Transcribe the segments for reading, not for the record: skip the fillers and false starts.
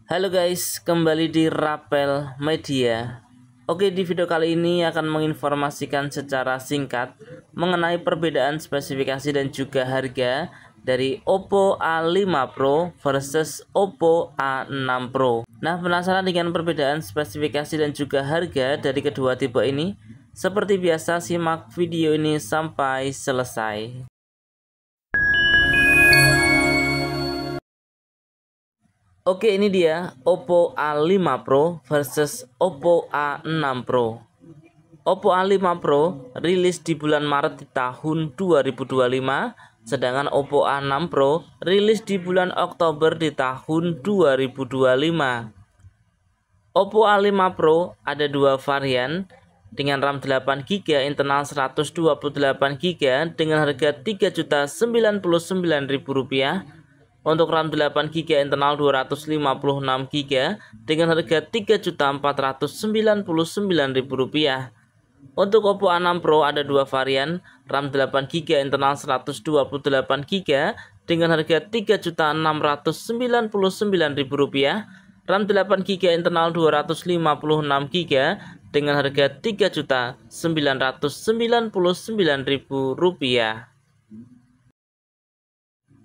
Halo guys, kembali di Rapel Media. Oke, di video kali ini akan menginformasikan secara singkat mengenai perbedaan spesifikasi dan juga harga dari Oppo A5 Pro versus Oppo A6 Pro. Nah, penasaran dengan perbedaan spesifikasi dan juga harga dari kedua tipe ini? Seperti biasa, simak video ini sampai selesai. Oke, ini dia Oppo A5 Pro versus Oppo A6 Pro. Oppo A5 Pro rilis di bulan Maret di tahun 2025, sedangkan Oppo A6 Pro rilis di bulan Oktober di tahun 2025. Oppo A5 Pro ada dua varian dengan RAM 8GB, internal 128GB dengan harga Rp3.099.000. Untuk RAM 8GB internal 256GB dengan harga Rp3.499.000. Untuk Oppo A6 Pro ada dua varian, RAM 8GB internal 128GB dengan harga Rp3.699.000, RAM 8GB internal 256GB dengan harga Rp3.999.000.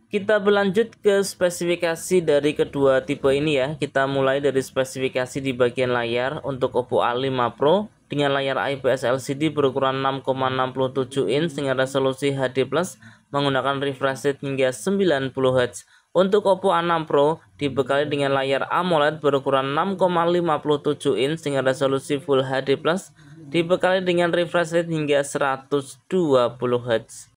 Kita berlanjut ke spesifikasi dari kedua tipe ini ya. Kita mulai dari spesifikasi di bagian layar. Untuk Oppo A5 Pro dengan layar IPS LCD berukuran 6,67 inch dengan resolusi HD+ menggunakan refresh rate hingga 90Hz. Untuk Oppo A6 Pro dibekali dengan layar AMOLED berukuran 6,57 inch dengan resolusi Full HD+, dibekali dengan refresh rate hingga 120Hz.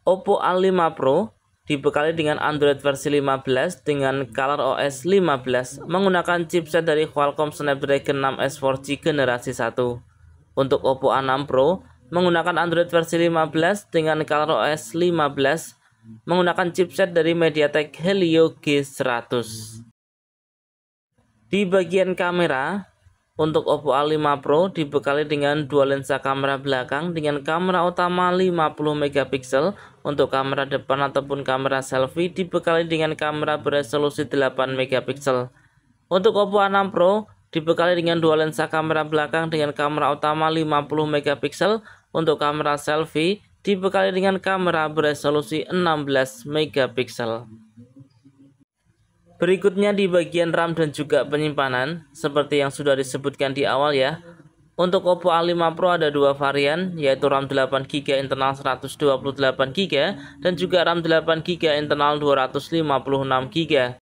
Oppo A5 Pro dibekali dengan Android versi 15 dengan ColorOS 15 menggunakan chipset dari Qualcomm Snapdragon 6S 4G generasi 1. Untuk Oppo A6 Pro menggunakan Android versi 15 dengan ColorOS 15 menggunakan chipset dari MediaTek Helio G100. Di bagian kamera, untuk Oppo A5 Pro dibekali dengan dua lensa kamera belakang dengan kamera utama 50MP, untuk kamera depan ataupun kamera selfie dibekali dengan kamera beresolusi 8MP. Untuk Oppo A6 Pro dibekali dengan dua lensa kamera belakang dengan kamera utama 50MP, untuk kamera selfie dibekali dengan kamera beresolusi 16MP. Berikutnya di bagian RAM dan juga penyimpanan, seperti yang sudah disebutkan di awal ya. Untuk Oppo A5 Pro ada dua varian, yaitu RAM 8GB internal 128GB dan juga RAM 8GB internal 256GB.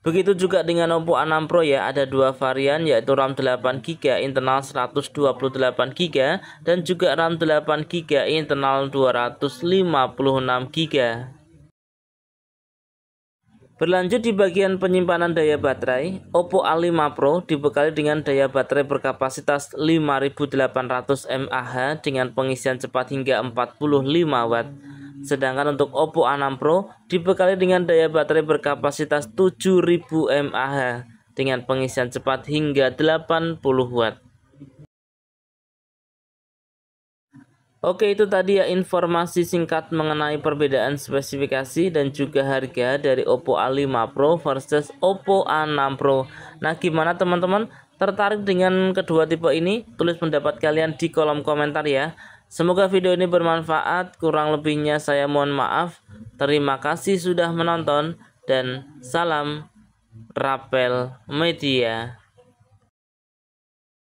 Begitu juga dengan Oppo A6 Pro ya, ada dua varian yaitu RAM 8GB internal 128GB dan juga RAM 8GB internal 256GB. Berlanjut di bagian penyimpanan daya baterai, Oppo A5 Pro dibekali dengan daya baterai berkapasitas 5800 mAh dengan pengisian cepat hingga 45 Watt. Sedangkan untuk Oppo A6 Pro dibekali dengan daya baterai berkapasitas 7000 mAh dengan pengisian cepat hingga 80 Watt. Oke, itu tadi ya informasi singkat mengenai perbedaan spesifikasi dan juga harga dari Oppo A5 Pro versus Oppo A6 Pro. Nah, gimana teman-teman? Tertarik dengan kedua tipe ini? Tulis pendapat kalian di kolom komentar ya. Semoga video ini bermanfaat. Kurang lebihnya saya mohon maaf. Terima kasih sudah menonton dan salam Rapel Media.